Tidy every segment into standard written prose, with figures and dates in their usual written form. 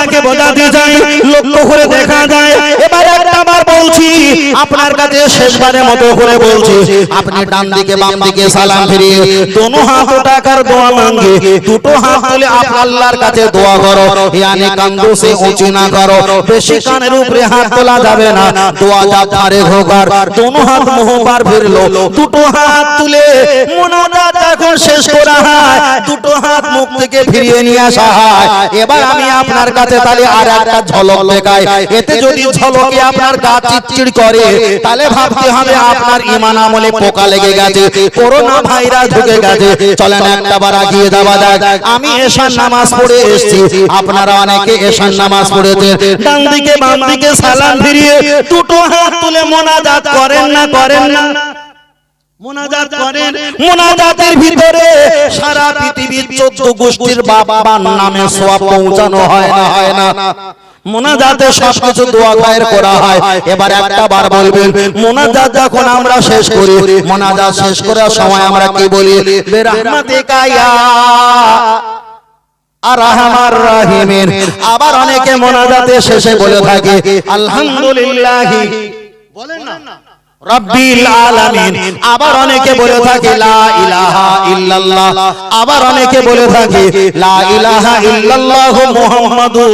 আপনাকে বোঝাতে চাই, লক্ষ্য করে দেখা যায়। এবার একবার বলছি আপনার কাছে শেষবারের মতো করে বলছি, আপনি ডান দিকে বাম দিকে সালাম ফিরিয়ে দোনো হাত উঠাকার দোয়া মাঙ্গে, দুটো হাত তুলে আল্লাহর কাছে দোয়া করো, यानी कंधों से ऊंची ना करो, বেশি কানের উপরে হাত তোলা যাবে না, দোয়া যা ফারে হোগার, দোনো হাত মুখ পার ফিরলো, দুটো হাত তুলে মুনাজাত যখন শেষ করা হয়, দুটো হাত মুখ থেকে ফিরিয়ে নিয়ে আসা হয়। এবার আমি আপনার কাছে তাহলে আর একটা ঝলক দেখাই, এতে যদি ঝলকে আপনার গা চিটচিট করে তাহলে ভাবতে হবে আপনার ঈমান আমলে পোকা লেগে গেছে, করোনা ভাইরাস ঢুকে গেছে। চলেন একটা বার এগিয়ে যাওয়া যাক। আমি এশার নামাজ পড়ে এসেছি, আপনারা অনেকে এশার নামাজ পড়েছেন, ডান দিকে বাম দিকে সালাম ফিরিয়ে দুটো হাত তুলে মুনাজাত করেন না করেন না? মুনাজাত করেন। মুনাজাতের ভিতরে সারা পৃথিবীর 14 গোষ্ঠীর বাবার নামে সওয়াব পৌঁছানো হয় না হয় না? মুনাজাতে সবকিছু দোয়া খায়ের করা হয়। এবার একটা বার বলবেন, মুনাজাত যখন আমরা শেষ করি, মুনাজাত শেষ করার সময় আমরা কি বলি? বিরহমাতিকা ইয়া আরহামার রাহিমিন। আবার অনেকে মুনাজাতের শেষে বলে থাকে আলহামদুলিল্লাহ, বলেন না রব্বিল আলামিন। আবার অনেকে বলে থাকে লা ইলাহা ইল্লাল্লাহ। আবার অনেকে বলে থাকে লা ইলাহা ইল্লাল্লাহু মুহাম্মাদুর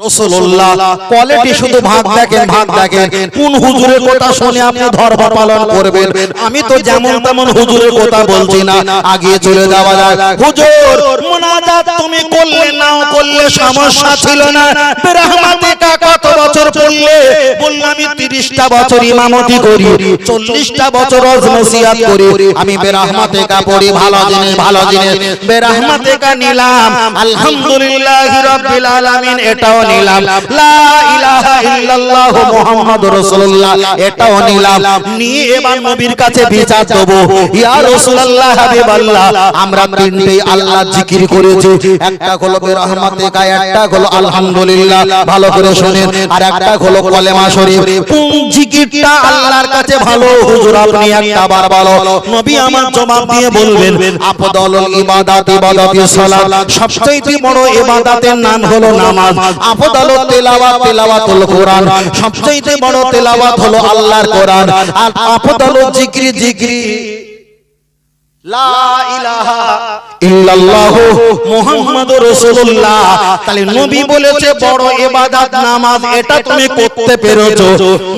রাসূলুল্লাহ। কোয়ালিটি শুধু ভাগ দেখেন, ভাগ দেখেন। কোন হুজুরের কথা শুনে আপনি ধর্ম পালন করবেন? আমি তো যেমন তেমন হুজুরের কথা বলছি না, আগে চলে যাওয়া যায়। হুজুর মুনাজাত তুমি করলে নাও করলে সমস্যা ছিল না, বিরহমাতিকা কত বছর পড়লে? বললাম আমি 30টা বছর ইমামতি করি, 40টা বছর ওয়াজ নসিহত করি, আমি বিরহমাতিকা পড়ি। ভালো জিনিস, ভালো জিনিস। বিরহমাতিকা নিলাম, আলহামদুলিল্লাহি রাব্বিল আলামিন এটাও নিলাম, লা ইলাহা ইল্লাল্লাহু মুহাম্মাদুর রাসূলুল্লাহ এটাও নিলাম। নিয়ে এবার নবীর কাছে বিচার দেব, ইয়া রাসূলুল্লাহ হাবিবাল্লাহ, আমরা তিনটেই আল্লাহ জিকির করেছি, একটা হলো বিরহমাতিকা, একটা হলো আলহামদুলিল্লাহ, ভালো করে শুনেন, আর একটা হলো কলেমা শরীফ। কোন জিকিরটা আল্লাহর কাছে ভালো? হুজুর আপনি একটা বার বলো। নবী আমার জবাব দিয়ে বলবেন, আফদালুল ইবাদাত ইবাদাতুস সালাত, সবচেয়ে বড় ইবাদতের নাম হলো নামাজ। আফদালুত তিলাওয়াত তিলাওয়াতুল কোরআন, সবচেয়ে বড় তেলাওয়াত হলো আল্লাহর কোরআন। আর আফদালুল জিকরি জিকরি লা ইলাহা ইল্লাল্লাহু মুহাম্মাদুর রাসূলুল্লাহ। তাহলে নবী বলেছে বড় ইবাদত নামাজ, এটা তুমি করতে পেরেছো।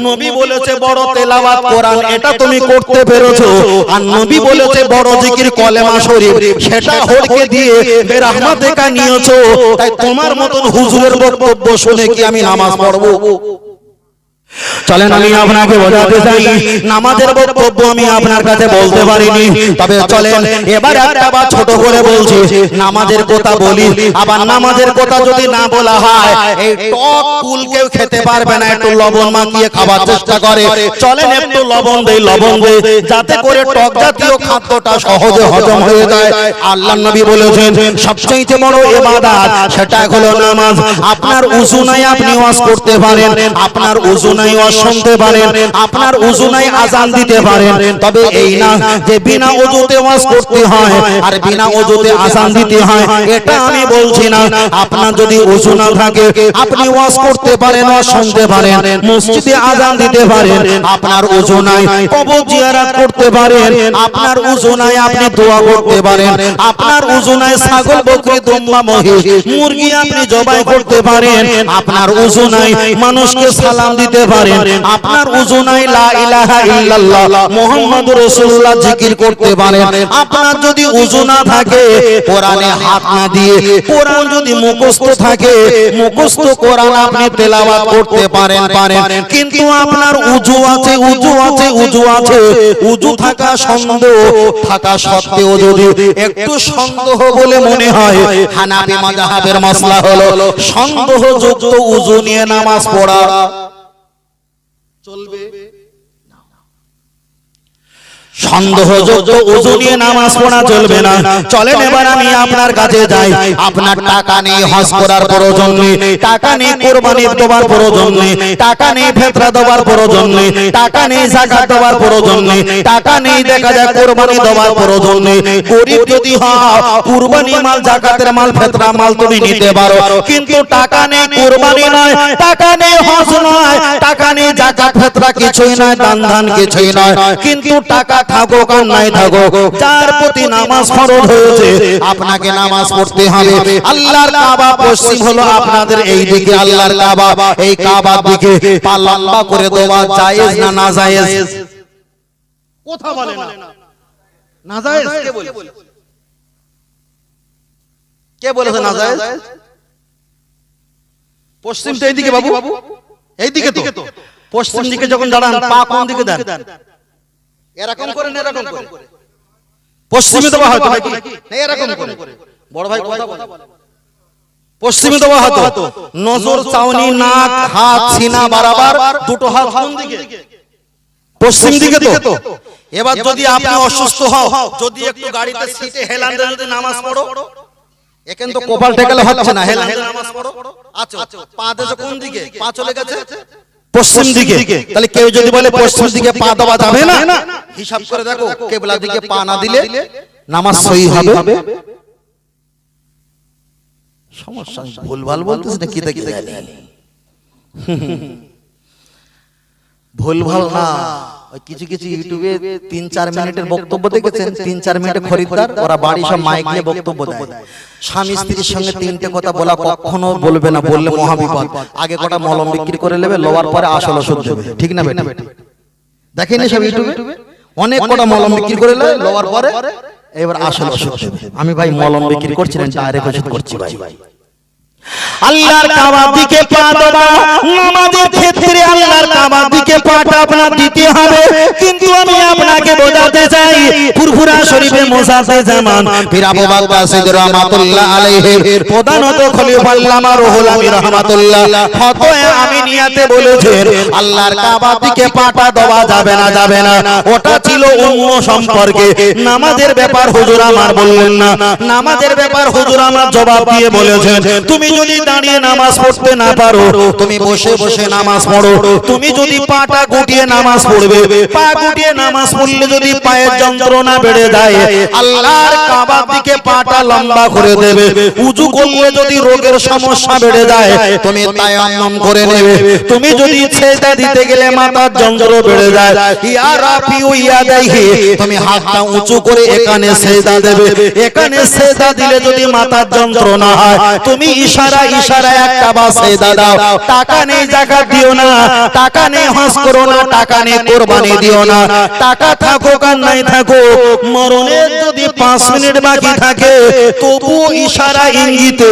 নবী বলেছে বড় তেলাওয়াত কোরআন, এটা তুমি করতে পেরেছো। আর নবী বলেছে বড় জিকির কলেমা শরীফ, সেটা হড়কে দিয়ে বিরহমাতিকা নিয়েছো। তাই তোমার মতন হুজুরের বক্তব্য শুনে কি আমি নামাজ পড়বো? চলেন আমি আপনাকে বোঝাতে চাই, নামাজের বক্তব্য আমি আপনার কাছে বলতে পারিনি, তবে চলেন এবার একটা বার ছোট করে বলছি। নামাজের কথা বলি, আবার নামাজের কথা যদি না বলা হয়, এই টক কুল কেউ খেতে পারবে না, একটু লবণ মাখিয়ে খাবার চেষ্টা করে। চলেন একটু লবণ দেই, লবণ দেই, যাতে করে টক জাতীয় খাদ্যটা সহজে হজম হয়ে যায়। আল্লাহর নবী বলেছেন সবচেয়ে বড় ইবাদত সেটা হলো নামাজ। আপনার ওযু নাই আপনি ওয়াজ করতে পারেন, আপনার ওযু নাই ওয়াজ শুনতে পারেন, আপনার ওযু নাই আযান দিতে পারেন, তবে এই না যে বিনা ওযুতে ওয়াজ করতে হয় আর বিনা ওযুতে আযান দিতে হয়, এটা আমি বলছি না। আপনার যদি ওযু না থাকে আপনি ওয়াজ করতে পারেন, ওয়াজ শুনতে পারেন, মসজিদে আযান দিতে পারেন। আপনার ওযু নাই কবর জিয়ারত করতে পারেন, আপনার ওযু নাই আপনি দোয়া করতে পারেন, আপনার ওযু নাই ছাগল বকরি দুম্বা মহিষ মুরগি আপনি জবাই করতে পারেন, আপনার ওযু নাই মানুষকে সালাম দিতে পারেন, আপনার ওযু নাই লা ইলাহা ইল্লাল্লাহ মুহাম্মাদুর রাসূলুল্লাহ জিকির করতে পারেন। আপনার যদি ওযু না থাকে, কোরআনে হাত না দিয়ে কোরআন যদি মুখস্থ থাকে, মুখস্থ কোরআন আপনি তেলাওয়াত করতে পারেন, কিন্তু আপনার ওযু আছে, ওযু আছে, ওযু আছে, ওযু থাকা সন্দেহ থাকা সত্ত্বেও যদি একটু সন্দেহ বলে মনে হয়, হানাফি মাযহাবের মাসলা হলো সন্দেহযুক্ত ওযু নিয়ে নামাজ পড়া চলবে। সন্দেহযুক্ত ওযু নিয়ে নামাজ পড়া চলবে না। চলেন এবার আমি আপনার কাছে যাই। আপনার টাকা নেই হজ করার প্রয়োজন নেই, টাকা নেই কুরবানি দেওয়ার প্রয়োজন নেই, টাকা নেই ফিতরা দেওয়ার প্রয়োজন নেই, টাকা নেই যাকাত দেওয়ার প্রয়োজন নেই, টাকা নেই দেখা যায় কুরবানি দেওয়ার প্রয়োজন নেই। গরিব যদি হও কুরবানি মাল, যাকাতের মাল, ফিতরা মাল তুমি নিতে পারো, কিন্তু টাকা নেই কুরবানি নয়, টাকা নেই হজ নয়, টাকা নেই যাকাত ফিতরা কিছুই নয়, দান ধান কিছুই নয়, কিন্তু টাকা থাকো আর নাই থাকো, যার প্রতি নামাজ ফরজ হয়েছে আপনাকে নামাজ পড়তে হবে। আল্লাহর কাবা পশ্চিম হলো আপনাদের এই দিকে, আল্লাহর কাবা এই কাবার দিকে পা লম্বা করে দেওয়া জায়েজ না নাজায়েজ? কথা বলে না, নাজায়েজ কে বলেছে? কে বলেছে নাজায়েজ? পশ্চিম তো এইদিকে বাবু, এইদিকে তো। পশ্চিম দিকে যখন দাঁড়ান পা কোন দিকে দেন? এরকম করেন, এরকম করে পশ্চিমে দেওয়া হয়তো নাকি? এরকম করে বড় ভাই কথা বলে পশ্চিমে দেওয়া হতো। নজর, চাউনি, নাক, হাত, সিনা বরাবর দুটো হাত কোন দিকে? পশ্চিম দিকে তো। এবার যদি আপনি অসুস্থ হও, যদি একটু গাড়িতে সিটে হেলান দিয়ে যদি নামাজ পড়ো, এখান তো কপাল টেকালে হচ্ছে না, হেলান দিয়ে নামাজ পড়ো, আচ্ছা পা দেছো কোন দিকে? পা চলে গেছে পশ্চিম দিকে। তাহলে কেউ যদি বলে পশ্চিম দিকে পা দেওয়া যাবে না, হিসাব করে দেখো কিবলা দিকে পা না দিলে নামাজ সহি হবে। সমস্যা ভুলভাল বলতেছ না, কি দেখি ভুলভাল না। কিছু কিছু ইউটিউবে 3-4 মিনিটের বক্তব্য দেখেছেন, 3-4 মিনিটে খরিদ্দার, ওরা বাড়ি সব মাইক নিয়ে বক্তব্য দেয়। স্বামী স্ত্রীর সঙ্গে 3টে কথা বলা কখনো বলবে না, বললে মহাবিপদ। আগে কটা মলম বিক্রি করে নেবে, লওয়ার পরে আসল ওষুধ দেবে, ঠিক না বেটা? দেখেনি সব ইউটিউবে অনেক কটা মলম বিক্রি করে নেবে, লওয়ার পরে এবার আসল ওষুধ দেবে। আমি ভাই মলম বিক্রি করছি না, ডাইরেক্ট ওষুধ করছি ভাই। আল্লাহর কাবার দিকে পা দেওয়া নামাজের ক্ষেত্রে আল্লাহর কাবার দিকে পাটা আপনার দিতে হবে। কিন্তু আমি আপনাকে বোঝাতে চাই, ফুরফুরা শরীফে মুসাফে জামান পীর আবু বকর সিদ্দিক রাহমাতুল্লাহ আলাইহির প্রধানত খলিফা আল্লামা রুহুল আমিন রাহমাতুল্লাহ ফতোয়া আমিনিয়াতে বলেছেন আল্লাহর কাবার দিকে পাটা দেওয়া যাবে না, যাবে না। ওটা ছিল অন্য সম্পর্কে। নামাজের ব্যাপার হুজুর আমার বললেন না, নামাজের ব্যাপার হুজুর আমার জবাব দিয়ে বলেছেন তুমি যদি দাঁড়িয়ে নামাজ পড়তে না পারো, তুমি বসে বসে নামাজ পড়ো। তুমি যদি পাটা গুটিয়ে নামাজ পড়বে, পা গুটিয়ে নামাজ পড়লে যদি পায়ের যন্ত্রণা বেড়ে যায়, আল্লাহর কাবার দিকে পাটা লম্বা করে দেবে। উযু করলে যদি রোগের সমস্যা বেড়ে যায়, তুমি তায়াম্মুম করে নেবে। তুমি যদি সেজদা দিতে গেলে মাথার যন্ত্র বেড়ে যায়, ইয়া রাফিউ ইয়াদাইহি, তুমি হাতটা উঁচু করে এখানে সেজদা দেবে। এখানে সেজদা দিলে যদি মাথার যন্ত্রণা হয়, তুমি ইশারায় একটা বা সেজদা দাও। টাকা নেই যাকাত দিও না, টাকা নেই হজ করো না, টাকা নেই কুরবানি দিও না। টাকা থাকো আর নাই থাকো, মরণের যদি 5 মিনিট বাকি থাকে, তবু ইশারা ইঙ্গিতে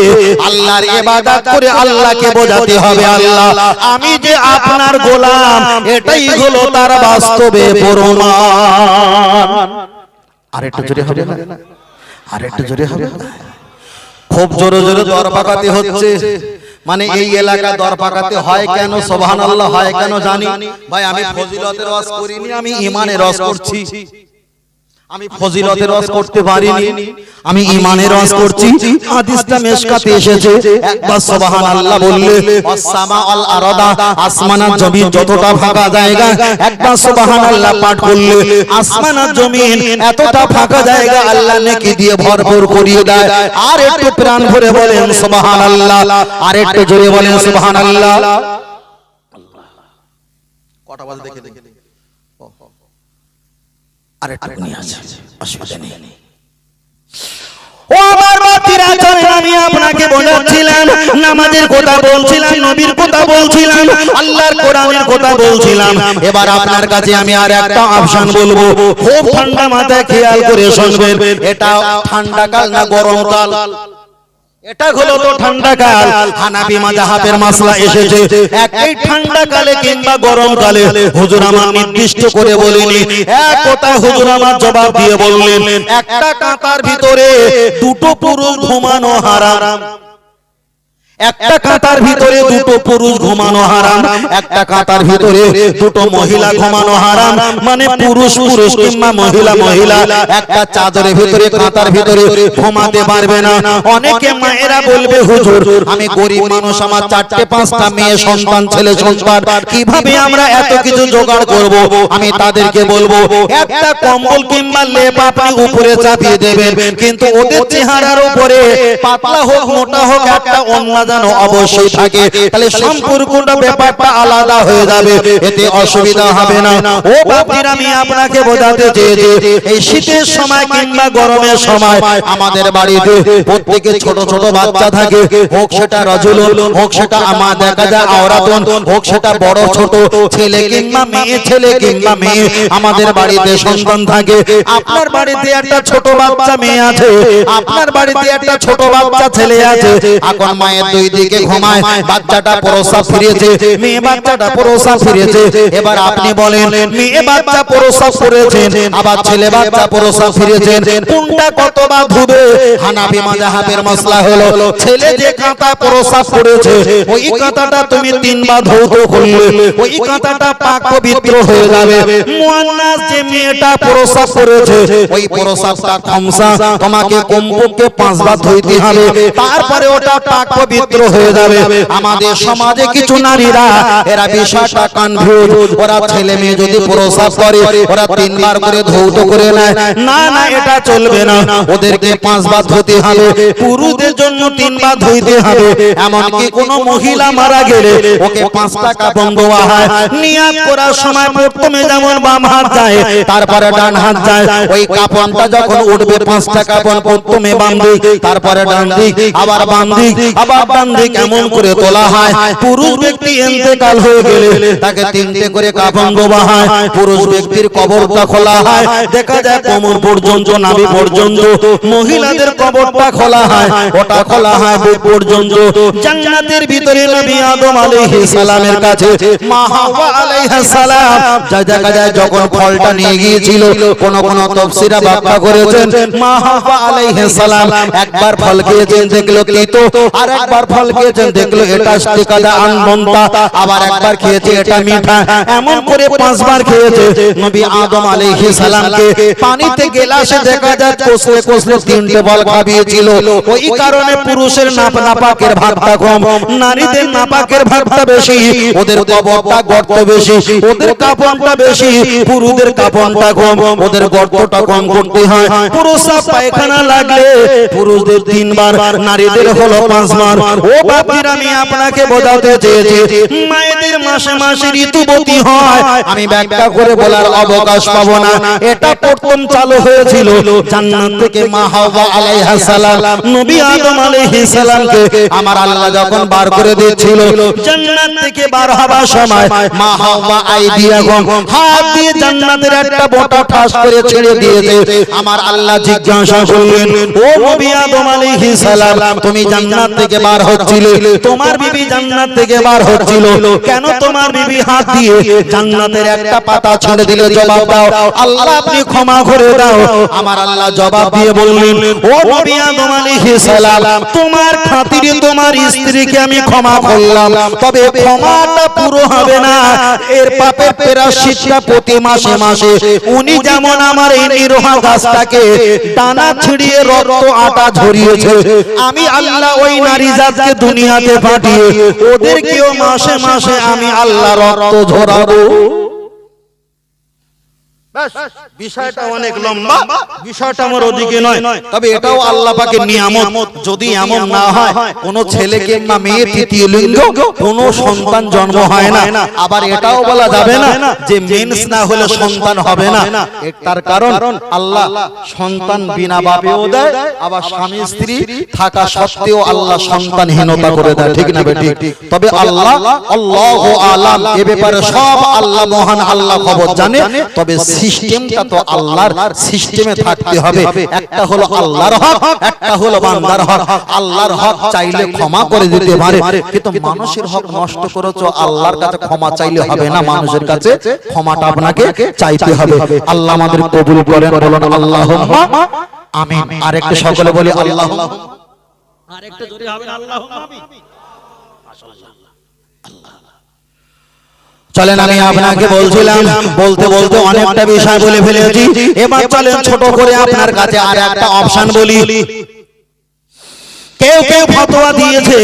আল্লাহর ইবাদত করে আল্লাহকে বোঝাতে হবে, আল্লাহ আমি যে আপনার গোলাম, এটাই হলো তার বাস্তবে প্রমাণ। আরেকটু জোরে হবে না? আরেকটু জোরে হবে না? খুব জোরে জোরে দর পাকাতে হচ্ছে। মানে এই এলাকা দর পাকাতে হয় কেন, সুবহানাল্লাহ হয় কেন জানি ভাই? আমি ফজিলতের ওয়াজ করিনি, আমি ঈমানের ওয়াজ করছি। আমি ফজিলতের ওয়াজ করতে পারিনি, আমি ঈমানের ওয়াজ করছি। হাদিসটা মিশকাতে এসেছে, একবার সুবহানাল্লাহ বললে আসসামা আল আরদা, আসমান আর জমিন যতটা ফাঁকা জায়গা, একবার সুবহানাল্লাহ পাঠ করলে আসমান আর জমিন এতটা ফাঁকা জায়গা আল্লাহ নেকি দিয়ে ভরপুর করিয়ে দেয়। আর একটু প্রাণ ভরে বলেন সুবহানাল্লাহ, আর একটু জোরে বলেন সুবহানাল্লাহ। কটা বাজে দেখে দেখে আরেকটু নিয়ে আছে, অসুবিধা নেই। ও আমার বাতিরা, চলেন আমি আপনাকে বোঝাচ্ছিলাম, নামাজের কথা বলছিলাম, নবীর কথা বলছিলাম, আল্লাহর কোরআনের কথা বলছিলাম। এবার আপনার কাছে আমি আর একটা অপশন বলবো, খুব ঠান্ডা মাথায় খেয়াল করে শুনবেন। এটা ঠান্ডা কাল না গরম কাল? এটা হলো তো ঠান্ডা কাল। হানাফি মাযহাবের মাসলা এসেছে একই ঠান্ডা কালে কিংবা গরম কালে। হুজুর আমার নির্দিষ্ট করে বলেনি, এক কথা হুজুর আমার জবাব দিয়ে বললেন, একটা কাঁটার ভিতরে দুটো পুরুষ ঘুমানো হারাম। একটা কাঁটার ভিতরে দুটো পুরুষ ঘুমানো হারাম, একটা কাঁটার ভিতরে দুটো মহিলা ঘুমানো হারাম। মানে পুরুষ পুরুষ কিংবা মহিলা মহিলা একটা চাদরের ভিতরে কাঁটার ভিতরে ঘুমাতে পারবে না। অনেকে মায়েরা বলবে হুজুর আমি গরিব মানুষ, আমার 4-5টা মেয়ে সন্তান ছেলে সন্তান, কিভাবে আমরা এত কিছু জোগাড় করব? আমি তাদেরকে বলবো একটা কম্বল কিংবা লেপ আপনি উপরে চাপিয়ে দেবেন, কিন্তু ওদের চেহারার উপরে পাতলা হোক মোটা হোক একটা ওড়না যেন অবশ্যই থাকে, তাহলে সম্পূর্ণটা ব্যাপারটা আলাদা হয়ে যাবে, এতে অসুবিধা হবে না। ও বাপির আমি আপনাকে বোঝাতে চেয়েছি এই শীতের সময় কিংবা গরমের সময় আমাদের বাড়িতে প্রত্যেকে ছোট ছোট বাচ্চা থাকে, হোক সেটা রজুলুন, হোক সেটা আমার দেখা যায় আওরাতুন, হোক সেটা বড় ছোট ছেলে কিংবা মেয়ে, ছেলে কিংবা মেয়ে আমাদের বাড়িতে সন্তান থাকে। আপনার বাড়িতে একটা ছোট বাচ্চা মেয়ে আছে, আপনার বাড়িতে একটা ছোট বাচ্চা ছেলে আছে, এখন মায়ের দুই দিকে ঘুমায়, বাচ্চাটা প্রসব ফিরেছে, মেয়ে বাচ্চাটা প্রসব ফিরেছে। এবার আপনি বলেন মেয়ে বাচ্চা প্রসব করেছেন আবার ছেলে বাচ্চা প্রসব ফিরেছেন, কোনটা কতবার ধুবে? হানাফি মাযহাবের মাসলা হলো ছেলে যে কাঁটা প্রসব করেছে ওই কাঁটাটা তুমি 3 বার ধৌত করলে ওই কাঁটাটা পাক পবিত্র হয়ে যাবে। মুয়ান্নাস যে মেয়েটা প্রসব করেছে ওই প্রসবটা খামসা তোমাকে কমপক্ষে 5 বার ধুইতে হবে, তারপরে ওটা পাক পবিত্র হয়ে যাবে। আমাদের সমাজে কিছু নারীরা এরা বিষয়টা কনফিউজ, ওরা ছেলে মেয়ে যদি প্রসব করে ওরা 3 বার করে ধৌত করে নেয়। না না, এটা চলবে না, ওদেরকে 5 বার ধুতে হবে। পুরুষদের জন্য 3 বার ধুইতে হবে। এমনকি কোনো মহিলা মারা গেলে ওকে 5 টাকা বন্ধ হয়, নিয়াত করার সময় প্রথমে যেমন বাম হাত যায় তারপরে ডান হাত যায়, ওই কাপড়টা যখন উঠবে 5 টাকা প্রথমে বাম দিক তারপরে ডান দিক আবার বাম দিক আবার ডান দিক এমন করে তোলা হয়। পুরুষ ব্যক্তি ইন্তেকাল হয়ে গেলে তাকে 3টে করে কাফন দেওয়া হয়। পুরুষ ব্যক্তির কবরটা খোলা হয়, দেখা যায় কোমর পর্যন্ত নাভি পর্যন্ত। মহিলাদের কবরটা খোলা হয়, ওটা খোলা হয় বুক পর্যন্ত। জান্নাতের ভিতরে নবী আদম আলাইহিস সালামের কাছে মা হাওয়া আলাইহিস সালাম দেখা যায় যখন ফলটা নিয়ে গিয়েছিল, কোন কোন তাফসীরা ব্যাখ্যা করেছেন মা হাওয়া আলাইহিস সালাম একবার ফল খেয়েছেন দেখলো তিতো, আর একবার ফল খেয়েছেন দেখলো এটা স্টিকাদা আনবন্তা, আবার একবার খেয়েছে এটা মিঠা, এমন করে 5 বার খেয়েছে। নবী আদম আলাইহিস সালামকে পানিতে গেলাসে দেখা যায় কষলে কষলে 3টে ফল খাইয়েছিল। ওই কারণে পুরুষের নাপাকের ভাগটা কম, নারীদের নাপাকের ভাগটা বেশি, ওদের কবরটা গর্ত বেশি, ওদের কাফনটা বেশি, পুরুষদের কাফনটা কম, ওদের গর্তটা কম করতে হয়। পুরুষরা পায়খানা লাগলে পুরুষদের 3 বার, নারীদের হলো 5 বার। ও বাপির আমি আপনাকে বোঝাতে চেয়েছি মায়েদের মাসে মাসে ঋতুবতী হয়, আমি ব্যাখ্যা করে বলার অবকাশ পাবো না। এটা প্রথম চালু হয়েছিল জান্নাত থেকে মা হাওয়া আলাইহিস সালাম নবী আদম আলাইহিস সালামকে আমার আল্লাহ যখন বার করে দিয়েছিল জান্নাত থেকে বার হবার সময় মা হাওয়া আইদিয়াগম হাত দিয়ে জান্নাতের একটা বোটা ঠাস করে ছেড়ে দিয়েছে। আমার আল্লাহ জিজ্ঞাসা করলেন ও নবী আদম আলাইহিস সালাম তুমি জান্নাত থেকে বার হচ্ছিলে, তোমার বিবি জান্নাত থেকে বার হচ্ছিল, কেন তোমার বিবি হাত দিয়ে জান্নাতের একটা পাতা ছেড়ে দিলে? জবাব দাও আল্লাহ, আপনি ক্ষমা করে দাও। আমার আল্লাহ জবাব দিয়ে বললেন ও নবী আদম আলাইহিস সালাম তোমার খাতিরে তোমার স্ত্রীকে আমি ক্ষমা করলাম, তবে ক্ষমাটা পুরো হবে না, এর পাপের প্রায়শ্চিত্তটা প্রতি মাসে মাসে উনি যেমন আমার এই নিরোহা গাছটাকে দানা ছিড়িয়ে রক্ত আটা ঝরিয়েছে, আমি আল্লাহ ওই নারী জাতকে দুনিয়াতে পাঠিয়ে ওদেরকেও মাসে মাসে আমি আল্লাহ রক্ত ঝরাবো। বিষয়টা অনেক লম্বা, বিষয়টা আমার ওদিকে নয়, তবে এটাও আল্লাহ পাকের নিয়ামত। যদি এমন না হয় কোন ছেলে কিংবা মেয়ে তৃতীয় লিঙ্গ কোন সন্তান জন্ম হয় না, আবার এটাও বলা যাবে না যে মেন্স না হলে সন্তান হবে না। তার কারণ আল্লাহ সন্তান বিনা বাপেও দেয়, আবার স্বামী স্ত্রী থাকা সত্ত্বেও আল্লাহ সন্তানহীনতা করে দেয়, ঠিক না বেটি? তবে আল্লাহ আল্লাহু আলাম, এ ব্যাপারে সব আল্লাহ মহান আল্লাহ খবর জানে। তবে সিস্টেমটা তো আল্লাহর সিস্টেমে থাকতে হবে। একটা হলো আল্লাহর হক, একটা হলো বান্দার হক। আল্লাহর হক চাইলে ক্ষমা করে দিতে পারে, কিন্তু মানুষের হক নষ্ট করেছো, আল্লাহর কাছে ক্ষমা চাইলে হবে না, মানুষের কাছে ক্ষমাটা আপনাকে চাইতে হবে। আল্লাহ আমাদের কবুল করেন, বলুন আল্লাহুম্মা আমিন। আরেকটা সকলে বলি আল্লাহুম্মা, আরেকটা জোরে হবে আল্লাহুম্মা আমিন। চলেন আমি আপনাকে বলছিলাম, বলতে বলতে অনেকটা বিষয় বলে ফেলেছি, এবার চলেন ছোট করে আপনার কাছে আর একটা অপশন বলি। কেউ কেউ ফতোয়া দিয়েছে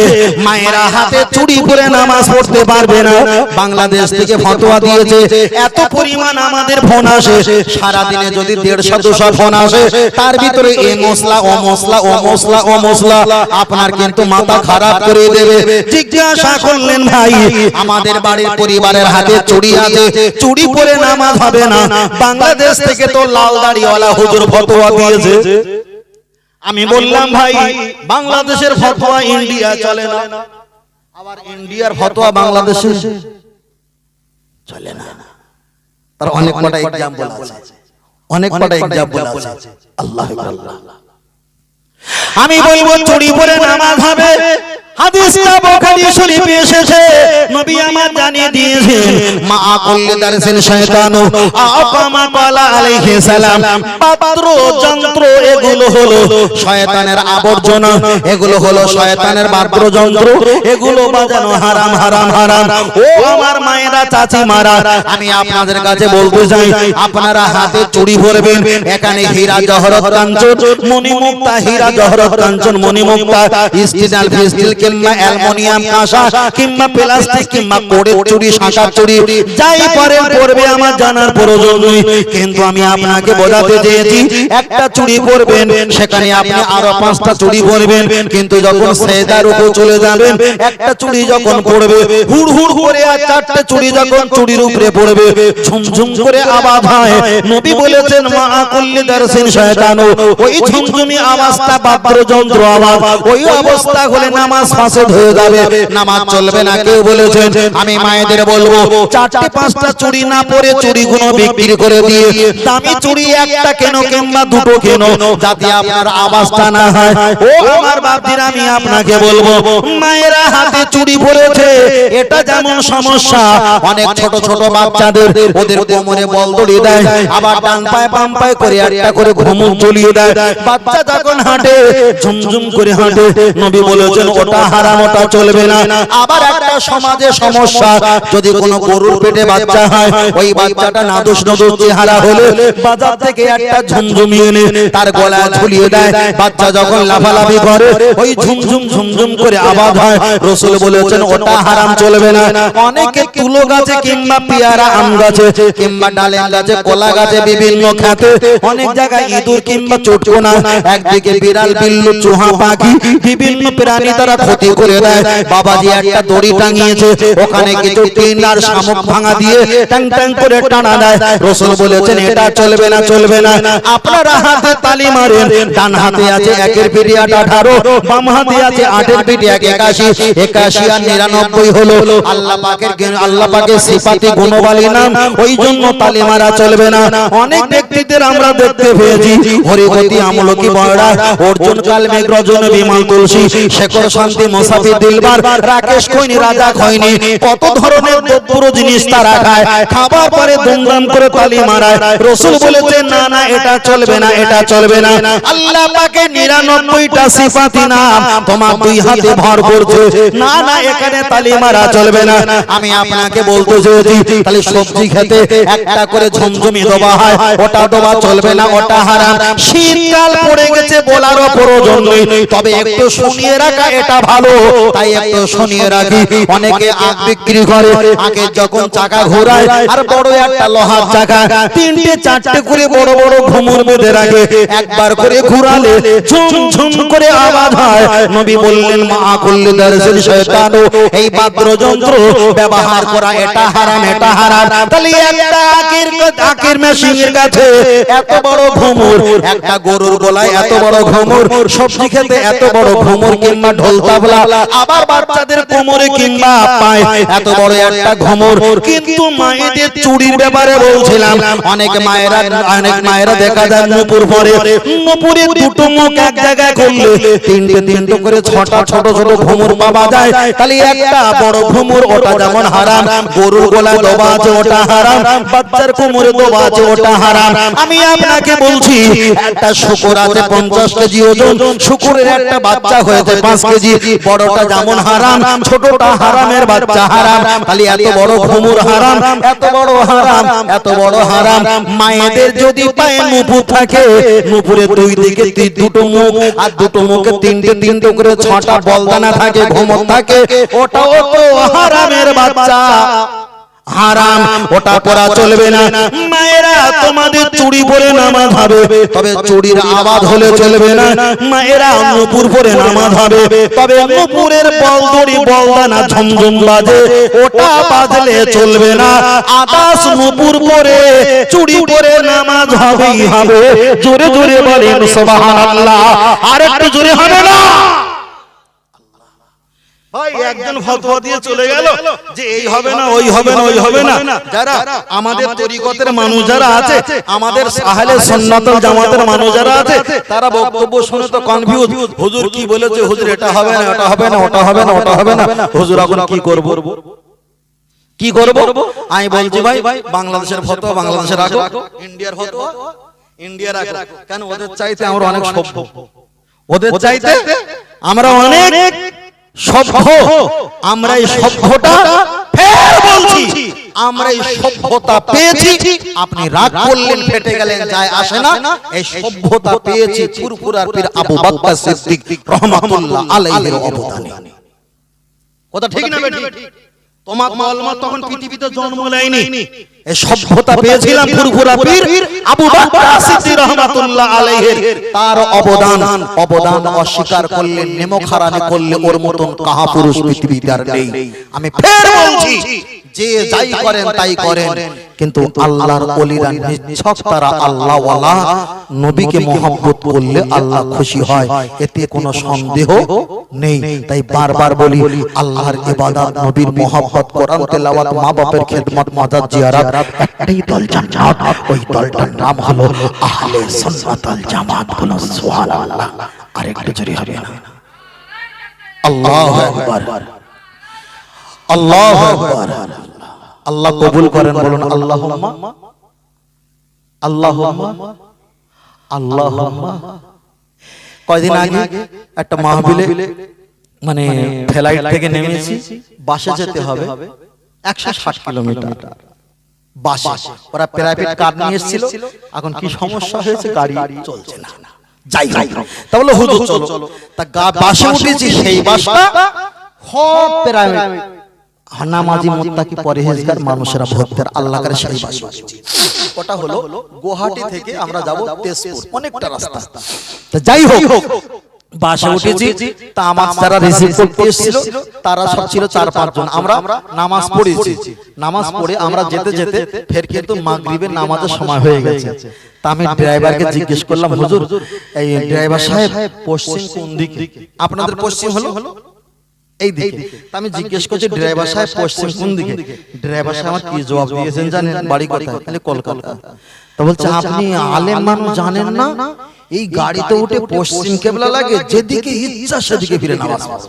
মায়েরা হাতে চুড়ি পরে নামাজ পড়তে পারবে না। বাংলাদেশ থেকে ফতোয়া দিয়েছে, এত পরিমাণ আমাদের ফোন আসে, সারা দিনে যদি 150-200 ফোন আসে, তার ভিতরে এই মশলা ও মশলা ও মশলা ও মশলা, আপনার কিন্তু মাথা খারাপ করে দেবে। জিজ্ঞাসা করলেন ভাই আমাদের বাড়ির পরিবারের হাতে চুড়ি আছে, চুড়ি পরে নামাজ হবে না। বাংলাদেশ থেকে তো লাল দাড়িওয়ালা হুজুর ফতোয়া দিয়েছে। আমি বললাম ভাই বাংলাদেশের ফতোয়া ইন্ডিয়া চলে না, আবার ইন্ডিয়ার ফতোয়া বাংলাদেশে চলে না। তার অনেক কটা एग्जांपल আছে, অনেক কটা एग्जांपल আছে। আল্লাহু আকবার। আমি বলবো চুরি পরে নামাজ হবে, হাদিসটা বুখারী শরীফে এসেছে, নবী আমার জানিয়ে দিয়েছেন মা কুল্লি দারসিন শয়তানু আকামা ক্বালা আলাইহিস সালাম, পাত্র যন্ত্র এগুলো হলো শয়তানের আবর্জনা, এগুলো হলো শয়তানের পাত্র যন্ত্র, এগুলো বাজানো হারাম হারাম হারাম। ও আমার মায়েরা চাচি মারা, আমি আপনাদের কাছে বলতে চাই আপনারা হাতে চুড়ি পরবেন, এখানে হীরা জহরত কাঞ্চন মণিমুক্তা, হীরা জহরত কাঞ্চন মণিমুক্তা, স্টিল ফিস্টিল কিংবা অ্যালুমিনিয়াম কাঁসা কিংবা প্লাস্টিক কিংবা কোড়ের চুড়ি শাঁখার চুড়ি যাই পরেন পরবে, আমার জানার প্রয়োজন নেই। কিন্তু আমি আপনাকে বোঝাতে চেয়েছি একটা চুড়ি পরবেন, সেখানে আপনি আরো 5টা চুড়ি পরবেন, কিন্তু যখন সেজদার উপর চলে যাবেন একটা চুড়ি যখন পড়বে হুড় হুড় করে, আর 4টে চুড়ি যখন চুড়ির উপরে পড়বে ঝুমঝুম করে আওয়াজ হয়। নবী বলেছেন মা কুল্লি দারসিন শয়তানু, ওই ঝুমঝুমি আওয়াজটা বাদ্যযন্ত্র আওয়াজ, ওই অবস্থা হলে নামাজ ফাসেদ হয়ে যাবে, নামাজ চলবে না। কেউ বলেছেন আমি মায়েদের বলবো 4টে-5টা চুড়ি না পরে চুড়িগুলো বিক্রি করে দিয়ে দামি চুড়ি একটা কেন কিংবা 2টো কেন, যাতে আপনার আওয়াজটা না হয়। ও আমার বাপজিরা আমি আপনাকে বলবো মায়েরা হাতে চুড়ি পরেছে, এটা যেমন সমস্যা, অনেক ছোট ছোট বাচ্চাদের ওদের কোমরে বল দড়ি দেয়, আবার ডান পায়ে বাম পায়ে করে একটা করে ঘুমুর ঝুলিয়ে দেয়। বাচ্চা যখন হাঁটে ঝুমঝুম করে হাঁটে, নবী বলেছেন ওটা হারাম, ওটা চলবে না। আবার একটা সমাজে সমস্যা, যদি কোনো গরুর পেটে বাচ্চা হয়, ওই বাচ্চাটা নাদুস নাদুস চেহারা হলে বাজার থেকে একটা ঝুমঝুমি এনে তার গলায় ঝুলিয়ে দেয়, বাচ্চা যখন লাফালাফি করে ওই ঝুমঝুম ঝুমঝুম করে আওয়াজ হয়। রাসূল বলেছেন ওটা হারাম, চলবে না। অনেকে তুলো গাছে কিংবা পেয়ারা আম গাছে কিংবা ডালিম গাছে কলা গাছে বিভিন্ন খাতে অনেক জায়গায় ইঁদুর কিংবা চটকনা, একদিকে বিড়াল বিল্লু চুহা পাখি বিভিন্ন প্রাণী তারা ক্ষতি করে দেয়। বাবাজি একটা দড়ি টাঙিয়েছে, ওখানে কিছু টিন আর শামুক ভাঙা দিয়ে টাং টাং করে টানা দেয়। রাসূল বলেছেন এটা চলবে না, চলবে না। আপনারা হাতে তালি মারেন, ডান হাতে আছে 1-এর পিঠে 18, বাম হাতে আছে 8-এর পিঠে 81, 81 আর 99 হলো আল্লাহ পাকের সিফাতি গুণবালী নাম, ওই জন্য তালি মারা চলবে না। অনেক ব্যক্তিদের আমরা দেখতে পেয়েছি হরিগতি আমলকি বড়া অর্জুন কালমেঘ রজন বিমল তুলসী শেখর শান্তি মোসাফি দিলবার রাকেশ খৈনি রাজা খৈনি, কত ধরনের পুরো জিনিস তারা খায়, খাবার পরে দুমদাম করে তালি মারায়। রাসূল বলেছেন না না এটা চলবে না, এটা চলবে না। আল্লাহ পাকের 99টা সিফাতি নাম তোমার 2 হাতে ভর করছে, না না এখানে তালি মারা চলবে না। আমি আপনাকে বলতে চেয়েছি তাহলে সবজি খেতে একটা করে ঝুমঝুমি দেওয়া হয়, ওটা দেওয়া চলবে না, ওটা হারাম। শীতকাল পড়ে গেছে বলারও প্রয়োজন নেই, তবে একটু শুনিয়ে রাখা এটা ভালো, তাই একটু শুনিয়ে রাখি। অনেকে আগ বিক্রি করে, আগে যখন চাকা ঘোরায় আর বড় একটা লোহার চাকা 3টে-4টে করে বড় বড় ঘুমুর মধ্যে রাখে, একবার করে ঘোরালে ঝুম ঝুম করে আওয়াজ হয়। নবী বললেন মা কুল্লি দারসিন শয়তানু, এই বাদ্যযন্ত্র ব্যবহার করা এটা হারাম, এটা হারাম। তাহলে একটা আকির মেশিনের কাছে এত বড় ঘুমুর, একটা গরুর গলায় এত বড় ঘুমুর, সবজি খেতে এত বড় ঘুমুর কিংবা ঢোল তাবলা, আবার বাচ্চাদের কোমরে কিংবা পায়ে এত বড় একটা ঘুমুর। কিন্তু মায়েদের চুড়ির ব্যাপারে বলছিলাম, অনেক মায়েরা দেখা যায় নুপুর পরে, নুপুরে 2টো মুখ এক জায়গায় করলে 3টে করে 6টা ছোট ছোট ঘুমুর পাওয়া যায়। তাহলে একটা বড় ঘুমুর ওটা যেমন হারাম, গরুর গলায় দোবা আছে ওটা হারাম, বাচ্চার কোমরে দোবা আছে ওটা হারাম। আমি আপনাকে বলছি একটা শূকর আছে 50 কেজি ওজন, শূকরের একটা বাচ্চা হয়েছে 5 কেজি, বড়টা যেমন হারাম, ছোটটা হারামের বাচ্চা হারাম। তাহলে এত বড় ঘুমুর হারাম, এত বড় হারাম, এত বড় হারাম। মায়েদের যদি পায়ে নুপুর থাকে, নুপুরের দুই দিকে দুটো মুখ, আর দুটো মুখে তিনটে তিনটে করে 6টা বলদানা থাকে, ঘুমর থাকে, ওটাও তো হারামের বাচ্চা, হারাম। ওটা পরা চলবে না। মায়েরা তোমাদের চুড়ি পরে নামাজ হবে, তবে চুড়ির আওয়াজ হলে চলবে না। মায়েরা নুপুর পরে নামাজ হবে, তবে নুপুরের বলদড়ি বলদানা ঝমঝম বাজে, ওটা বাজলে চলবে না। আদাস নুপুর পরে চুড়ি পরে নামাজ হবেই হবে। জোরে জোরে বলেন সুবহানাল্লাহ। আর একটু জোরে হবে না? ভাই একজন ফতোয়া দিয়ে চলে গেল যে এই হবে না, ওই হবে না, ওই হবে না। যারা আমাদের তরিকতের মানুষ যারা আছে, আমাদের আহলে সুন্নাতুল জামাতের মানুষ যারা আছে, তারা বক্তব্য শুনে তো কনফিউজ। হুজুর কি বলেছে, হুজুর এটা হবে না, ওটা হবে না, ওটা হবে না, ওটা হবে না। হুজুর এখন কি করব, কি করব? আমি বলছি ভাই, বাংলাদেশের ফতোয়া বাংলাদেশে রাখো, ইন্ডিয়ার ফতোয়া ইন্ডিয়া রাখো। কেন? ওদের চাইতে আমরা অনেক সভ্য, ওদের চাইতে আমরা অনেক সভ্য। আমরা এই সভ্যতা, ফের বলছি, আমরা এই সভ্যতা পেয়েছি। আপনি রাগ করলেন, ফেটে গেলেন, যায় আসে না। এই সভ্যতা পেয়েছি ফুরফুরার পীর আবু বকর সিদ্দিক রাহমাতুল্লাহ আলাইহির অবদানে। কথা ঠিক না বেঠিক? তোমার মালমা তখন পৃথিবীতে জন্ম নেয়নি। এই সভ্যতা পেয়েছিলাম ফুরফুরার পীর আবু বকর সিদ্দিক রাহমাতুল্লাহ আলাইহির। তার অবদান অস্বীকার করলে, নেমখারানি করলে ওর মতন কাহা পুরুষ পৃথিবীতে আর নেই। আমি ফের বলছি, যে যাই করেন তাই করেন, কিন্তু আল্লাহর ওলিরা নিছক তারা আল্লাহ ওয়ালা, নবীকে মহব্বত করলে আল্লাহ খুশি হয়, এতে কোনো সন্দেহ নেই। তাই বারবার বলি, আল্লাহর ইবাদত, নবীর মহব্বত, কোরআন তেলাওয়াত, মা বাপের খেদমত, মাজার জিয়ারত, একটাই দল জান্নাত, ওই দলটার নাম হলো আহলে সুন্নাত ওয়াল জামাত। বলো সুবহানাল্লাহ। আরেকটু জোরে হবে না? আল্লাহু আকবার, আল্লাহু আকবার। আল্লাহ কবুল করেন, বলুন আল্লাহুম্মা, আল্লাহুম্মা, আল্লাহুম্মা। কয়দিন আগে একটা মাহফিলে, মানে ফ্লাইট থেকে নেমেছি, বাসে যেতে হবে 160 কিলোমিটার বাসে। ওরা প্রাইভেট কার নিয়ে এসেছিল। এখন কি সমস্যা হয়েছে, গাড়ি চলছে না। যাই তা বলে হুজুর চলো, তা বাসে উঠেছি, সেই বাসটা সব প্রাইভেট নামাজি মুত্তাকি পরহেজগার মানুষেরা ভক্তের আল্লাহ করে সেই বাসে উঠেছি। ওটা হলো গুয়াহাটি থেকে আমরা যাব তেজপুর, অনেকটা রাস্তা। তা যাই হোক, বাসে উঠেছি। তা আমার যারা রিসিভ করতে এসেছিল তারা সব ছিল 4-5 জন। আমরা নামাজ পড়েছি, নামাজ পড়ে আমরা যেতে যেতে ফের কিন্তু মাগরিবের নামাজের সময় হয়ে গেছে। তা আমি ড্রাইভারকে জিজ্ঞেস করলাম, হুজুর এই ড্রাইভার সাহেব পশ্চিম কোন দিকে? আপনাদের পশ্চিম হলো এই দিকে। তা আমি জিজ্ঞেস করছি, ড্রাইভার সাহেব পশ্চিম কোন দিকে? ড্রাইভার সাহেব আমার কি জবাব দিয়েছেন জানেন? বাড়ি কোথায়? তাহলে কলকাতা। তা বলছে, আপনি আলেম মানুষ জানেন না, এই গাড়িতে উঠে পশ্চিম কেবলা লাগে, যেদিকে ইচ্ছা সেদিকে ফিরে নামাজ পড়ো।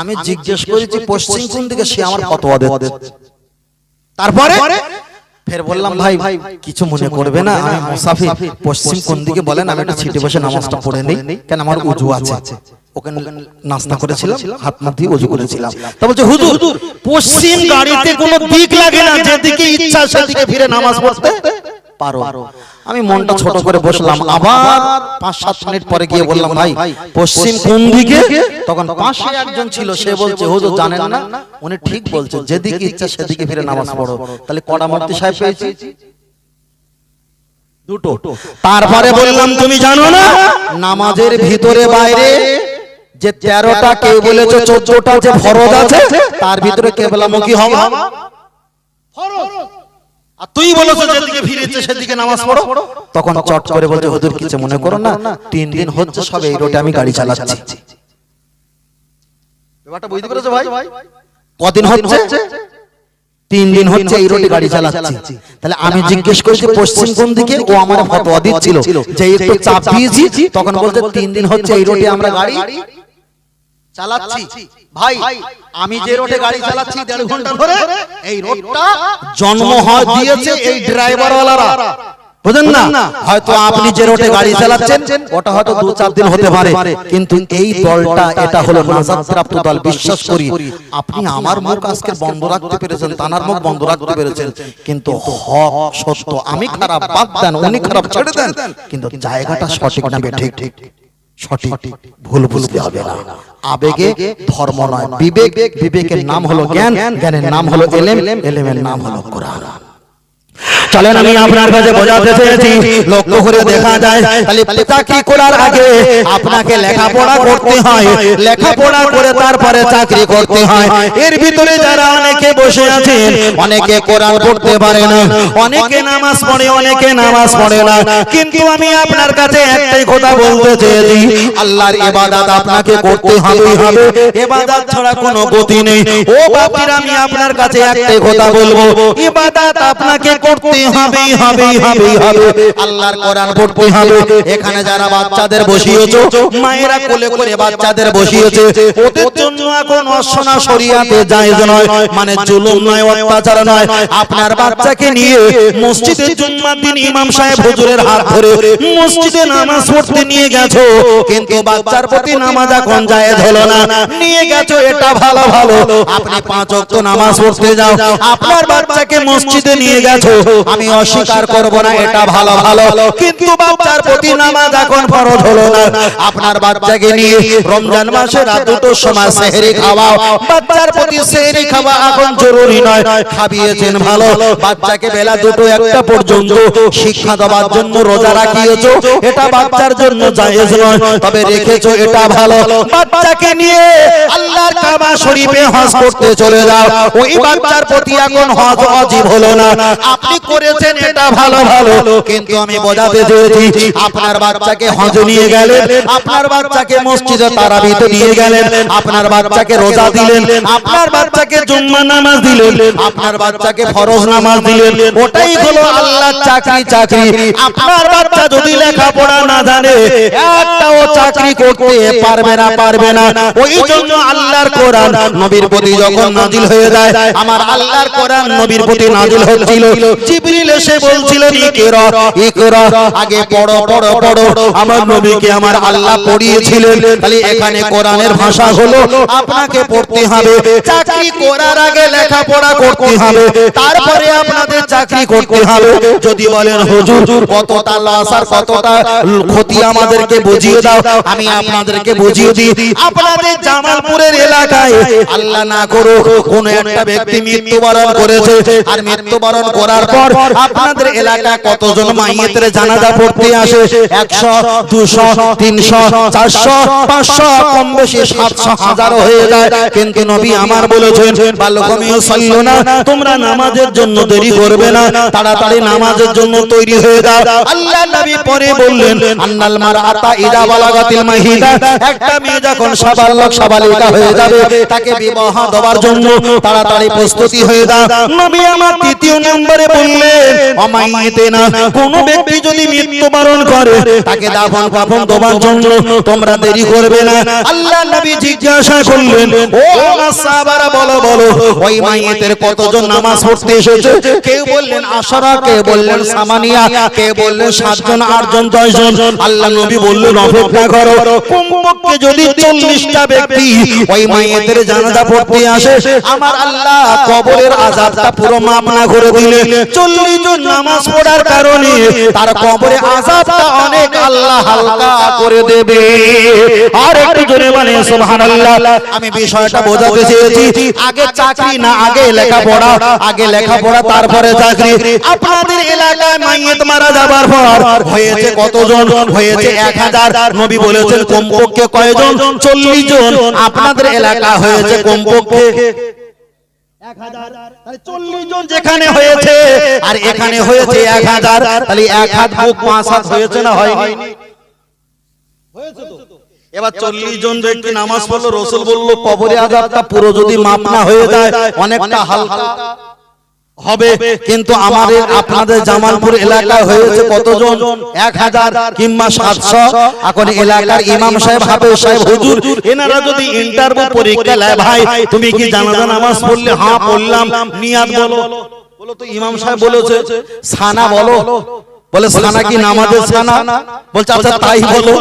আমি জিজ্ঞেস করেছি পশ্চিম কোন দিকে, সে আমার ফতোয়া দিচ্ছে। তারপরে ফের বললাম, ভাই কিছু মনে করবে না, আমি মুসাফির, পশ্চিম কোন দিকে বলেন, আমি একটা ছিটে বসে নামাজটা পড়ে নেই, কেন আমার ওযু আছে। ওখানে নাস্তা করেছিলাম, হাত মুখ দিয়ে ওযু করেছিলাম। তা বলছে, হুজুর পশ্চিম গাড়িতে কোনো দিক লাগে না, যেদিকে ইচ্ছা সেদিকে ফিরে নামাজ পড়তে পারো। আমি মনটা ছোট করে বসলাম। আবার 5-7 মিনিট পরে গিয়ে বললাম, ভাই পশ্চিম কোন দিকে? তখন পাশে একজন ছিল, সে বলছে, হুজুর জানেন না, উনি ঠিক বলছে, যেদিকে ইচ্ছা সেদিকে ফিরে নামাজ পড়ো। তাহলে কড়া মুফতি সাহেব পেয়েছি দুটো। তারপরে বললাম, তুমি জানো না নামাজের ভিতরে বাইরে যে 13টা, কেউ বলেছে 14টা যে ফরজ আছে, তার ভিতরে কিবলামুখী হওয়া ফরজ। আর তুই বলেছ যেদিকে ফিরেছে সেদিকে নামাজ পড়ো। তখন চট করে বলছে, হুজুর কিছু মনে করো না, 3 দিন হচ্ছে সব এই রোডে আমি গাড়ি চালাচ্ছি। ব্যাপারটা বুঝতে পেরেছো ভাই? কদিন হচ্ছে? 3 দিন হচ্ছে এই রোডে গাড়ি চালাচ্ছি। তাহলে আমি জিজ্ঞেস করেছি পশ্চিম কোন দিকে, ও আমার ফতোয়া দিচ্ছিল যে একটু চাপ দিয়েছি। তখন বলছে 3 দিন হচ্ছে এই রোডে আমরা গাড়ি চালাচ্ছি। ভাই আমি যে রোডে গাড়ি চালাচ্ছি 1.5 ঘন্টা ধরে, এই রোডটা জন্ম হয় দিয়েছে এই ড্রাইভার ওয়ালারা। বুঝেন না? হয়তো আপনি যে রোডে গাড়ি চালাচ্ছেন ওটা হয়তো 2-4 দিন হতে পারে, কিন্তু এই দলটা এটা হলো নাজাতপ্রাপ্ত দল। বিশ্বাস করি আপনি আমার মুখ আজকে বন্ধ রাখতে পেরেছেন, তানার মুখ বন্ধ রাখতে পেরেছেন, কিন্তু হক সত্য, আমি খারাপ বাদ দেন, উনি খারাপ ছেড়ে দেন, কিন্তু জায়গাটা সঠিক না ঠিক সঠিক ভুল বুঝতে হবে না। আবেগে ধর্ম নয়, বিবেক, বিবেকের নাম হলো জ্ঞান, জ্ঞানের নাম হলো এলেম, এলেমের নাম হলো কোরআন। চলেন আমি আপনার কাছে বোঝাতে চেয়েছি, লক্ষ্য করে দেখা যায় তাহলে চাকরি করার আগে আপনাকে লেখাপড়া করতে হয়, লেখাপড়া করে তারপরে চাকরি করতে হয়। এর ভিতরে যারা অনেকে বসে আছেন, অনেকে কোরআন পড়তে পারে না, অনেকে নামাজ পড়ে, অনেকে নামাজ পড়ে না, কিন্তু আমি আপনার কাছে একটাই কথা বলতে চেয়েছি, আল্লাহর ইবাদত আপনাকে করতে হবে, ইবাদত ছাড়া কোনো গতি নেই। ও বাবারা, আমি আপনার কাছে একটাই কথা বলবো, ইবাদত আপনাকে করতে হবে, আল্লাহর কোরআন পড়তে হবে। এখানে যারা বাচ্চাদের বসিয়েছো, মায়েরা কোলে করে বাচ্চাদের বসিয়েছে, ওদের জন্য এখন অসনা শরিয়াতে জায়েজ নয়, মানে জুলুম নয়, অত্যাচার নয়। আপনার বাচ্চাকে নিয়ে মসজিদের জুম্মার দিন ইমাম সাহেব হুজুরের হাত ধরে মসজিদে নামাজ পড়তে নিয়ে গেছো, কিন্তু বাচ্চার প্রতি নামাজ এখন জায়েজ হলো না, নিয়ে গেছো, এটা ভালো। আপনি 5 ওয়াক্ত নামাজ পড়তে যাও, আপনার বাচ্চাকে মসজিদে নিয়ে গেছো, আমি অস্বীকার করব না, এটা ভালো, কিন্তু বাচ্চার প্রতি নামাজ এখন ফরজ হলো না। আপনার বাচ্চাকে নিয়ে রমজান মাসে রাত 2টোর সময় সেহরি খাওয়াও, বাচ্চার প্রতি সেহরি খাওয়া এখন জরুরি নয়, খাবিয়েছেন ভালো, বাচ্চাকে বেলা 2-1 পর্যন্ত শিক্ষা দেওয়ার জন্য রোজা রাখিয়েছো, এটা বাচ্চার জন্য জায়েজ নয়, তবে রেখেছো, এটা ভালো। বাচ্চাকে নিয়ে আল্লাহর কাবা শরীফে হজ করতে চলে যাও, ওই বাচ্চার প্রতি এখন হজ ওয়াজিব হলো না, আপনি করেছেন, এটা ভালো, কিন্তু আমি বোঝাতে চেয়েছি, আপনার বাচ্চাকে হজ নিয়ে গেলেন, আপনার বাচ্চাকে মসজিদে তারাবিতে নিয়ে গেলেন, আপনার বাচ্চাকে রোজা দিলেন, আপনার বাচ্চাকে জুম্মা নামাজ দিলেন, আপনার বাচ্চাকে ফরজ নামাজ দিলেন, ওটাই হলো আল্লাহর চাকরি। আপনার বাচ্চা যদি লেখাপড়া না জানে, একটাও চাকরি করতে পারবে না। ওই জন্য আল্লাহর কোরআন নবীর প্রতি যখন নাজিল হয়ে যায়, আমার আল্লাহর কোরআন নবীর প্রতি নাজিল হচ্ছিল, জিবরিল এসে বলছিলেন ইকরা, আগে পড়ো, আমার নবীকে আমার আল্লাহ পড়িয়েছিলেন। তাহলে এখানে কোরআনের ভাষা হলো আপনাকে পড়তে হবে, চাকরি করার আগে লেখাপড়া করতে হবে, তারপরে আপনাদের চাকরি করতে হবে। যদি বলেন হুজুর কতটা লস আর কতটা ক্ষতি আমাদেরকে বুঝিয়ে দাও, আমি আপনাদেরকে বুঝিয়ে দিই। আপনাদের জামালপুরের এলাকায় আল্লাহ না করুক কোন একটা ব্যক্তি মৃত্যুবরণ করেছে, আর মৃত্যুবরণ করার পর আপনাদের এলাকা কতজন মাইয়েতের জানাজা পড়তে আসে? 100, 200, 300, 400, 500, কম বেশি 700, 1000 হয়ে যায়। কিন্তু নবী আমার বলেছেন, বাল্যকমিও সাল্লো না, তোমরা নামাজের জন্য দেরি করবে না, তাড়াতাড়ি নামাজের জন্য তৈরি হয়ে যাও। আল্লাহ নবী পরে বললেন, আন্নাল মারআতা ইদা বালাগাতিল মাহিদা, একটা মেয়ে যখন সাবালিকা হয়ে যাবে, তাকে বিবাহ দেওয়ার জন্য তাড়াতাড়ি প্রস্তুতি হয়ে যাও। নবী আমার 3 নম্বরে বললেন, অমাইয়েতেনা, কোন ব্যক্তি যদি মৃত্যুবরণ করে, তাকে দাফন কাফন দেওয়ার জন্য তোমরা দেরি করবে না। আল্লাহ নবী জিজ্ঞাসা করলেন, ও আমার সাহাবারা বলো, ওই মাইয়েতের কতজন নামাজ পড়তে এসেছে? কেউ বললেন 10, কেউ বললেন 8, কেউ বললেন 7 জন, 8 জন, 10 জন। আল্লাহ নবী বললেন, অপেক্ষা করো, কমপক্ষে যদি 40টা ব্যক্তি ওই মাইয়েতের জানাজা পড়তে আসে, আমার আল্লাহ কবরের আযাবটা পুরো মাফ না করে দিলে 40 জন নামাজ পড়ার কারণে তার কবরে আযাবটা অনেক আল্লাহ হালকা করে দেবে। আর একটু জোরে বলে সুবহানাল্লাহ। আমি বিষয়টা বোঝাতে চেয়েছি, আগে চাকরি না, আগে লেখাপড়া, আগে লেখাপড়া তারপরে চাকরি। আপনাদের এলাকায় মাইয়েত মারা যাবার পর হয়েছে কতজন? হয়েছে 1000। নবী বলেছেন কমপক্ষে কয়জন? 40 জন। আপনাদের এলাকা হয়েছে কমপক্ষে 1000, তাহলে 40 জন যেখানে হয়েছে আর এখানে হয়েছে 1000, তাহলে 1 হাত বুক 5 হাত হয়েছে না হয়নি? হয়েছে তো। এবার 40 জন ব্যক্তি নামাজ পড়লো, রাসূল বলল কবরে আযাবটা পুরো যদি মাপ না হয়ে যায় অনেকটা হালকা হবে। কিন্তু আমাদের আপনাদের জামালপুর এলাকায় হয়েছে কতজন? 1000 কিংবা 700। এখন এলাকার ইমাম সাহেব, হাফেজ সাহেব, হুজুর, এনারা যদি ইন্টারভিউ পরীক্ষা নেয়, ভাই তুমি কি জানাজা নামাজ পড়লে? হ্যাঁ পড়লাম। নিয়াত বলো, তো ইমাম সাহেব বলেছে সানা বলো, বলে সানা কি নামাজের সানা? বলছে আচ্ছা তাই বলো।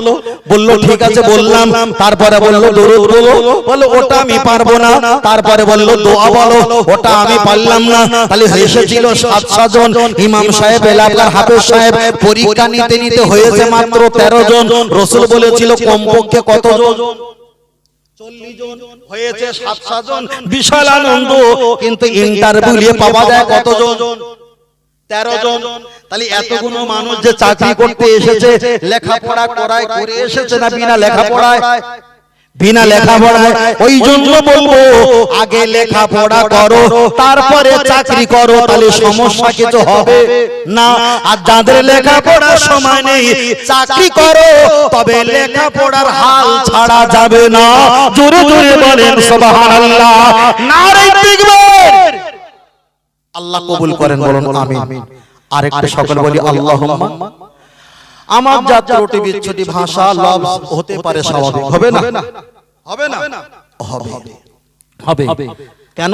বললো ঠিক আছে বললাম। তারপরে বললো দরুদ বলো। বলে ওটা আমি পারবো না। তারপরে বললো দোয়া বলো। ওটা আমি পারলাম না। তাহলে এসেছিল 7 জন ইমাম সাহেব, এলাকার হাফেজ সাহেব। পরীক্ষা নিতে নিতে হয়েছে মাত্র 13 জন। রাসূল বলেছিল কমপক্ষে কতজন? 40 জন। হয়েছে 7 জন। বিশাল আনন্দ। কিন্তু ইন্টারভিউ নিয়ে পাওয়া যায় কতজন? 13 জন। তাহলে এতগুলো মানুষ যে চাকরি করতে এসেছে, লেখাপড়া করে এসেছে না বিনা লেখাপড়ায়? বিনা লেখাপড়ায়। ওই জন্য বলবো আগে লেখাপড়া করো, তারপরে চাকরি করো, তাহলে সমস্যা কিছু হবে না। আর যাদের লেখাপড়ার সময় নেই চাকরি করো, তবে লেখাপড়ার হাল ছাড়া যাবে না। জোরে জোরে বলেন সুবহানাল্লাহ, নারে তাকবীর। আল্লাহ কবুল করেন, বলুন আমিন। আরেকটা সকল বলি আল্লাহুম্মা। আমার যা ত্রুটি বিচ্ছুটি ভাষা লফজ হতে পারে, স্বাভাবিক হবে না? হবে না? হবে। কেন?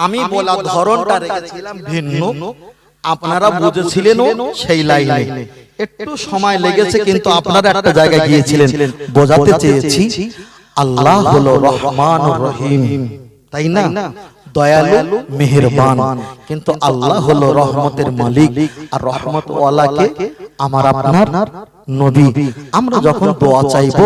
আমি বলার ধরনটা রেখেছিলাম ভিন্ন, আপনারা বুঝেছিলেন সেই লাইনে। একটু সময় লেগেছে, কিন্তু আপনারা একটা জায়গায় গিয়েছিলেন। বোঝাতে চেয়েছি আল্লাহ হলো রহমানুর রহিম, তাই না? দয়ালু মেহেরবান। কিন্তু আল্লাহ হলো রহমতের মালিক। আর রহমত ওয়ালাকে আমার আপনার নবী। আমরা যখন দোয়া চাইবো,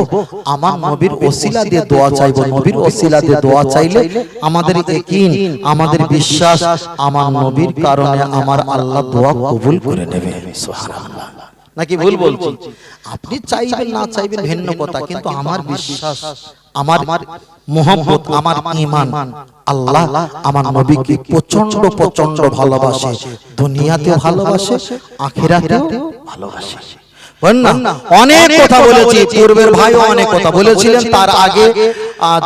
আমার নবীর ওসিলা দিয়ে দোয়া চাইবো। নবীর ওসিলা দিয়ে দোয়া চাইলে আমাদের ইয়াকিন, আমাদের বিশ্বাস, আমার নবীর কারণে আমার আল্লাহ দোয়া কবুল করে নেবে। সুবহানাল্লাহ। নাকি ভুল বলছি? আপনি চাইবেন না চাইবেন ভিন্ন কথা, কিন্তু আমার বিশ্বাস, আমার মোহাম্মত, আমার ঈমান, আল্লাহ আমার নবীকে প্রচন্ড প্রচন্ড ভালোবাসে। দুনিয়াতেও ভালোবাসে, আখিরাতেও ভালোবাসে। অনেক কথা বলেছি, পূর্বের ভাইও অনেক কথা বলেছিলেন। তার আগে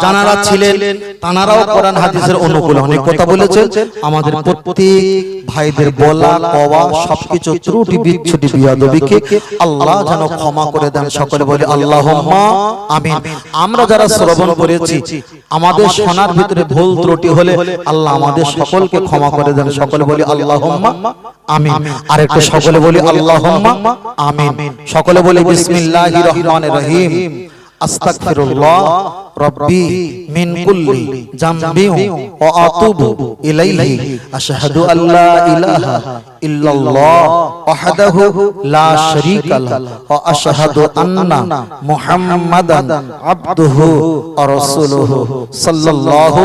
জানারা ছিলেন, তানারাও কোরআন হাদিসের অনুকূলে অনেক কথা বলেছেন। আমাদের প্রত্যেক ভাইদের বলা কওয়া সবকিছু ত্রুটি বিচ্ছুটি বিয়াদবিকে আল্লাহ যেন ক্ষমা করে দেন। সকলে বলি আল্লাহুম্মা আমিন। আমরা যারা শ্রবণ করেছি, আমাদের শোনার ভিতরে ভুল ত্রুটি হলে আল্লাহ আমাদের সকলকে ক্ষমা করে দেন। সকলে বলি আল্লাহুম্মা আমিন। আরেকটু সকলে বলি আল্লাহুম্মা আমিন। সকলে বলি বিসমিল্লাহির রহমানির রহিম। আস্তাগফিরুল্লাহ রাব্বি মিন কুল্লি যামবি ওয়া আতুবু ইলাইহি। আশহাদু আল্লা ইলাহা ইল্লাল্লাহ ওয়াহদাহু লা শারীকা লাহু ওয়া আশহাদু আন্না মুহাম্মাদান আবদুহু ওয়া রাসূলুহু সাল্লাল্লাহু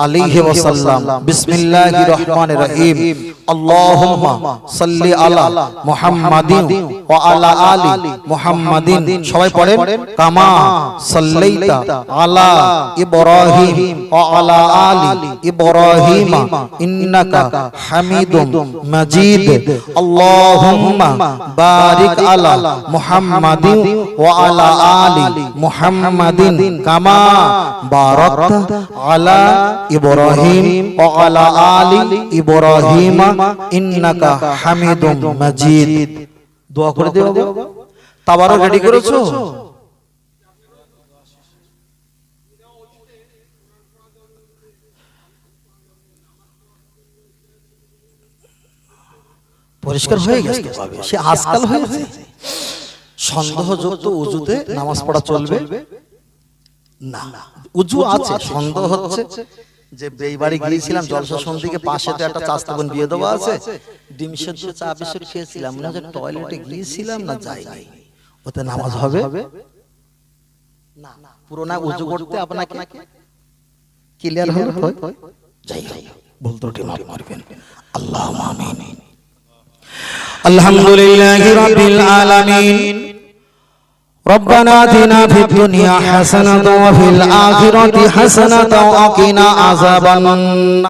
আলাইহি ওয়াসাল্লাম। বিসমিল্লাহির রহমানির রহিম। আল্লাহুম্মা সাল্লি আলা মুহাম্মাদিন ওয়া আলা আলি মুহাম্মাদিন। সবাই পড়েন কামা সাল্লাইতা আলা ইব্রাহিম ওয়া আলা আলি ইব্রাহিম ইন্নাকা হামিদুম মাজিদ। আল্লাহুম্মা বারিক আলা মুহাম্মাদিন ওয়া আলা আলি মুহাম্মাদিন কামা বারাকতা আলা ইব্রাহিম ওয়া আলা আলি ইব্রাহিম ইন্নাকা হামিদুম মাজিদ। দোয়া করে দেব। তাবারক রেডি করেছো? পরিষ্কার হয়ে গেছে? সে আজকাল হয়েছে। সন্দেহযুক্ত উজুতে নামাজ পড়া চলবে না। উজু আছে, সন্দেহ হচ্ছে যে বেইবাড়ি গিয়েছিলাম জলসা সন্ধিকে, পাশেতে একটা চাস্তা বোন বিয়ে দেওয়া আছে, ডিম সেদ্ধ চা বিস্কুট খেয়েছিলাম, মনে হচ্ছে টয়লেটে গিয়েছিলাম না যাইনি, ওতে নামাজ হবে না। পুরোনা উজু করতে আপনাকে ক্লিয়ার হলো তো? যাই ভুল ত্রুটি মাফ করবেন। আল্লাহুম্মা আমিন। আলহামদুলিল্লাহি রাব্বিল আলামিন। ربنا آتنا في الدنيا حسنة وفي الآخرة حسنة وقنا عذاب النار।